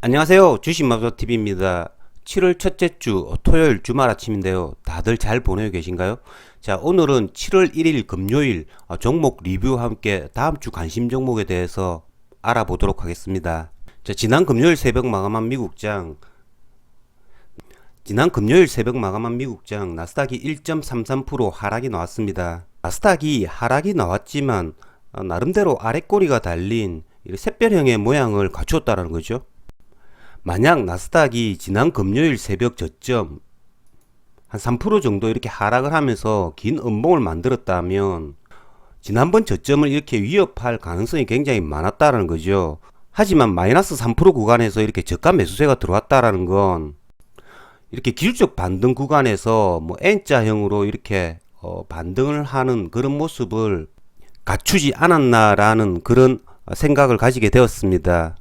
안녕하세요. 주식맘소TV입니다. 7월 첫째 주 토요일 주말 아침인데요. 다들 잘 보내고 계신가요? 자, 오늘은 7월 1일 금요일 종목 리뷰와 함께 다음 주 관심 종목에 대해서 알아보도록 하겠습니다. 자, 지난 금요일 새벽 마감한 미국장 나스닥이 1.33% 하락이 나왔습니다. 나스닥이 하락이 나왔지만 나름대로 아랫꼬리가 달린 샛별형의 모양을 갖추었다는 거죠. 만약 나스닥이 지난 금요일 새벽 저점 한 3% 정도 이렇게 하락을 하면서 긴 음봉을 만들었다면 지난번 저점을 이렇게 위협할 가능성이 굉장히 많았다는 거죠. 하지만 마이너스 3% 구간에서 이렇게 저가 매수세가 들어왔다라는 건 이렇게 기술적 반등 구간에서 N자형으로 이렇게 반등을 하는 그런 모습을 갖추지 않았나라는 그런 생각을 가지게 되었습니다.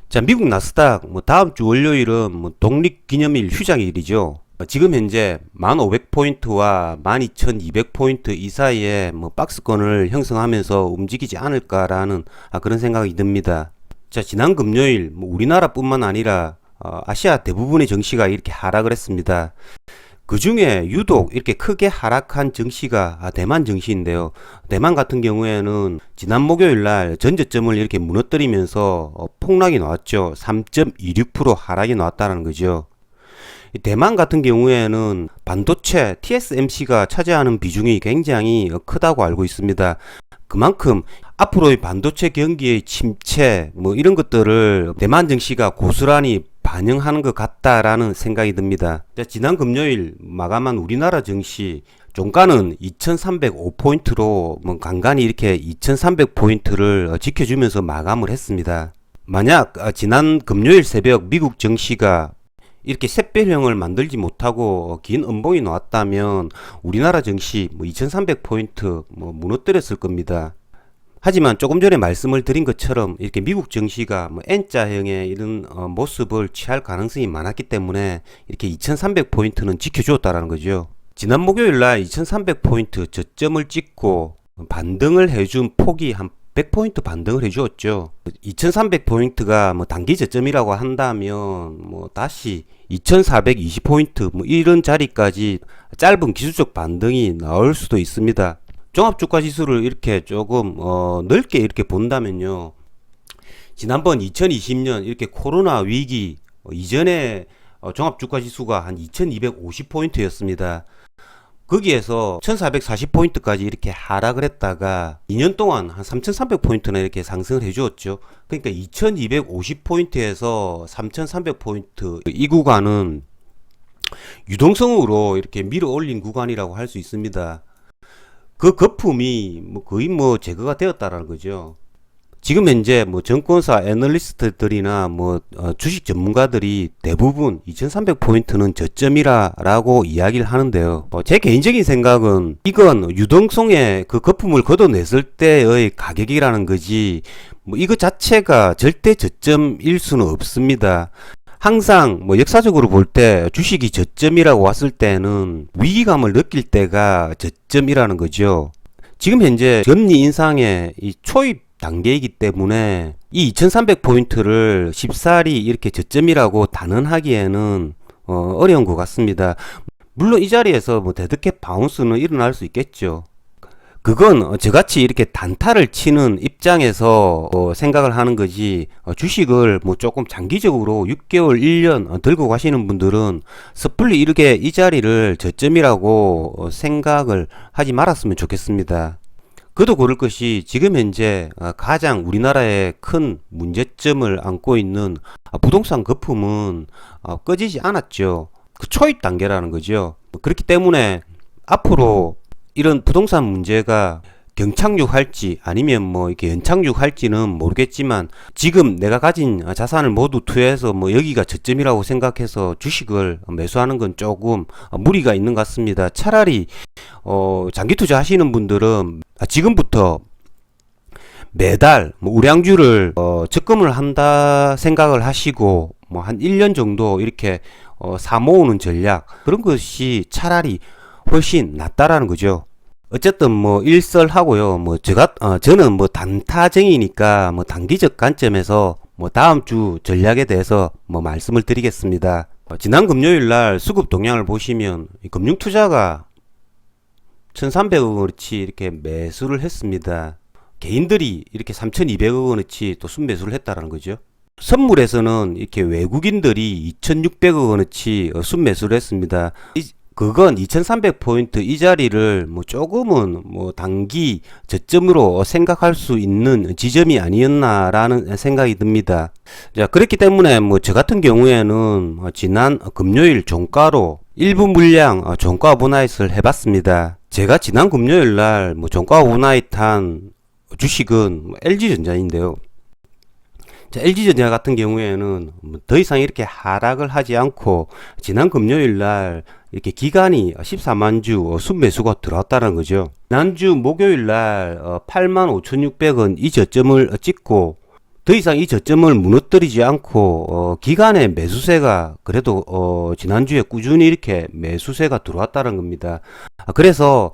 자, 미국 나스닥 다음 주 월요일은 독립기념일 휴장일이죠. 지금 현재 1500포인트와 12200포인트 이 사이에 박스권을 형성하면서 움직이지 않을까라는 그런 생각이 듭니다. 자, 지난 금요일 우리나라뿐만 아니라 아시아 대부분의 증시가 이렇게 하락을 했습니다. 그 중에 유독 이렇게 크게 하락한 증시가 대만 증시인데요. 대만 같은 경우에는 지난 목요일날 전저점을 이렇게 무너뜨리면서 폭락이 나왔죠. 3.26% 하락이 나왔다는 거죠. 대만 같은 경우에는 반도체 TSMC가 차지하는 비중이 굉장히 크다고 알고 있습니다. 그만큼 앞으로의 반도체 경기의 침체 이런 것들을 대만 증시가 고스란히 반영하는 것 같다라는 생각이 듭니다. 자, 지난 금요일 마감한 우리나라 증시 종가는 2305포인트로 간간히 이렇게 2300포인트를 지켜주면서 마감을 했습니다. 만약 지난 금요일 새벽 미국 증시가 이렇게 샛별형을 만들지 못하고 긴 음봉이 나왔다면 우리나라 증시 2300포인트 무너뜨렸을 겁니다. 하지만 조금 전에 말씀을 드린 것처럼 이렇게 미국 증시가 N자형의 이런 모습을 취할 가능성이 많았기 때문에 이렇게 2300포인트는 지켜주었다는 거죠. 지난 목요일날 2300포인트 저점을 찍고 반등을 해준 폭이 한 100포인트 반등을 해주었죠. 2300포인트가 단기 저점이라고 한다면 다시 2420포인트 이런 자리까지 짧은 기술적 반등이 나올 수도 있습니다. 종합주가지수를 이렇게 조금 넓게 이렇게 본다면요, 지난번 2020년 이렇게 코로나 위기 이전에 종합주가지수가 한 2250포인트였습니다. 거기에서 1440포인트까지 이렇게 하락을 했다가 2년 동안 한 3300포인트나 이렇게 상승을 해주었죠. 그러니까 2250포인트에서 3300포인트 이 구간은 유동성으로 이렇게 밀어 올린 구간이라고 할 수 있습니다. 그 거품이 거의 제거가 되었다라는 거죠. 지금 현재 증권사 애널리스트들이나 주식 전문가들이 대부분 2300포인트는 저점이라고 이야기를 하는데요. 제 개인적인 생각은 이건 유동성의 그 거품을 걷어냈을 때의 가격이라는 거지 이거 자체가 절대 저점일 수는 없습니다. 항상 역사적으로 볼 때 주식이 저점이라고 왔을 때는 위기감을 느낄 때가 저점이라는 거죠. 지금 현재 금리 인상의 이 초입 단계이기 때문에 이 2300포인트를 쉽사리 이렇게 저점이라고 단언하기에는 어려운 것 같습니다. 물론 이 자리에서 데드캣 바운스는 일어날 수 있겠죠. 그건 저같이 이렇게 단타를 치는 입장에서 생각을 하는 거지, 주식을 조금 장기적으로 6개월, 1년 들고 가시는 분들은 섣불리 이렇게 이 자리를 저점이라고 생각을 하지 말았으면 좋겠습니다. 그도 그럴 것이 지금 현재 가장 우리나라의 큰 문제점을 안고 있는 부동산 거품은 꺼지지 않았죠. 그 초입 단계라는 거죠. 그렇기 때문에 앞으로 이런 부동산 문제가 경착륙할지 아니면 이렇게 연착륙할지는 모르겠지만 지금 내가 가진 자산을 모두 투여해서 여기가 저점이라고 생각해서 주식을 매수하는 건 조금 무리가 있는 것 같습니다. 차라리 장기 투자 하시는 분들은 지금부터 매달 우량주를 적금을 한다 생각을 하시고 한 1년 정도 이렇게 사 모으는 전략, 그런 것이 차라리 훨씬 낫다라는 거죠. 어쨌든 일설하고요. 저는 단타쟁이니까 단기적 관점에서 뭐 다음 주 전략에 대해서 뭐 말씀을 드리겠습니다. 지난 금요일 날 수급 동향을 보시면 금융투자가 1,300억 원어치 이렇게 매수를 했습니다. 개인들이 이렇게 3,200억 원어치 또 순매수를 했다라는 거죠. 선물에서는 이렇게 외국인들이 2,600억 원어치 순매수를 했습니다. 그건 2,300포인트 이 자리를 뭐 조금은 뭐 단기 저점으로 생각할 수 있는 지점이 아니었나라는 생각이 듭니다. 자, 그렇기 때문에 뭐 저 같은 경우에는 지난 금요일 종가로 일부 물량 종가 오버나잇을 해봤습니다. 제가 지난 금요일 날 뭐 종가 오버나잇 한 주식은 LG전자인데요. LG전자 같은 경우에는 더 이상 이렇게 하락을 하지 않고 지난 금요일 날 이렇게 기간이 14만 주 순매수가 들어왔다는 거죠. 지난주 목요일 날 85,600원 이 저점을 찍고 더 이상 이 저점을 무너뜨리지 않고 기간의 매수세가 그래도 지난주에 꾸준히 이렇게 매수세가 들어왔다는 겁니다. 그래서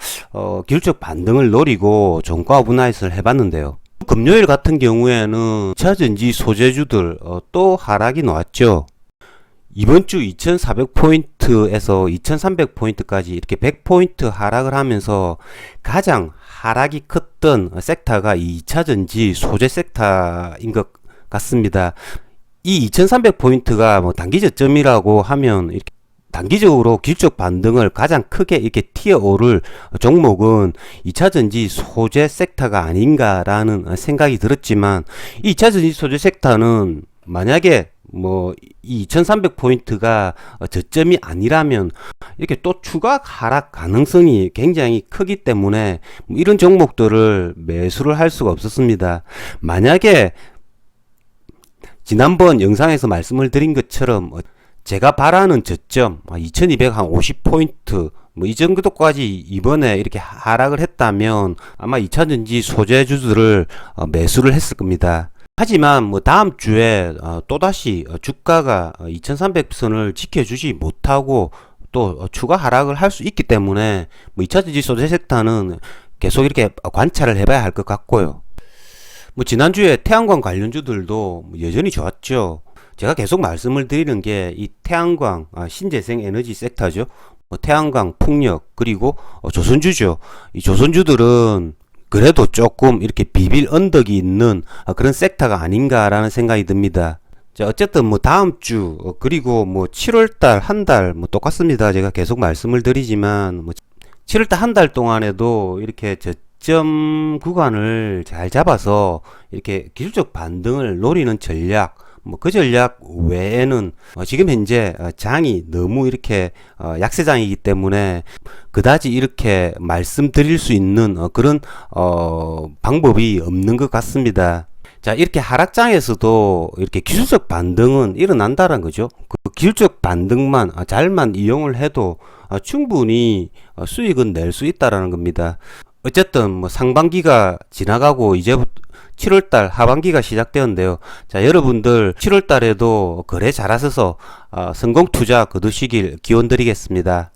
기술적 반등을 노리고 종가 오버나잇을 해봤는데요. 금요일 같은 경우에는 2차전지 소재주들 또 하락이 나왔죠. 이번 주 2400포인트에서 2300포인트까지 이렇게 100포인트 하락을 하면서 가장 하락이 컸던 섹터가 이 2차전지 소재 섹터인 것 같습니다. 이 2300포인트가 뭐 단기 저점이라고 하면 이렇게 단기적으로 기술적 반등을 가장 크게 이렇게 튀어오를 종목은 2차전지 소재 섹터가 아닌가라는 생각이 들었지만 이 2차전지 소재 섹터는 만약에 뭐 이 2300포인트가 저점이 아니라면 이렇게 또 추가 하락 가능성이 굉장히 크기 때문에 이런 종목들을 매수를 할 수가 없었습니다. 만약에 지난번 영상에서 말씀을 드린 것처럼 제가 바라는 저점 2250포인트 뭐 이 정도까지 이번에 이렇게 하락을 했다면 아마 2차전지 소재주들을 매수를 했을 겁니다. 하지만 뭐 다음 주에 또다시 주가가 2300선을 지켜주지 못하고 또 추가 하락을 할 수 있기 때문에 뭐 2차전지 소재 섹터는 계속 이렇게 관찰을 해봐야 할 것 같고요. 뭐 지난주에 태양광 관련주들도 여전히 좋았죠. 제가 계속 말씀을 드리는 게 이 태양광, 신재생 에너지 섹터죠. 태양광, 풍력, 그리고 조선주죠. 이 조선주들은 그래도 조금 이렇게 비빌 언덕이 있는 그런 섹터가 아닌가라는 생각이 듭니다. 자, 어쨌든 뭐 다음 주 그리고 뭐 7월달 한 달 뭐 똑같습니다. 제가 계속 말씀을 드리지만 뭐 7월달 한 달 동안에도 이렇게 저점 구간을 잘 잡아서 이렇게 기술적 반등을 노리는 전략, 뭐 그 전략 외에는 지금 현재 장이 너무 이렇게 약세장이기 때문에 그다지 이렇게 말씀드릴 수 있는 그런 방법이 없는 것 같습니다. 자, 이렇게 하락장에서도 이렇게 기술적 반등은 일어난다는 거죠. 그 기술적 반등만 잘만 이용을 해도 충분히 수익은 낼 수 있다라는 겁니다. 어쨌든 뭐 상반기가 지나가고 이제부터 7월달 하반기가 시작되었는데요. 자, 여러분들 7월달에도 거래 잘하셔서 성공 투자 거두시길 기원 드리겠습니다.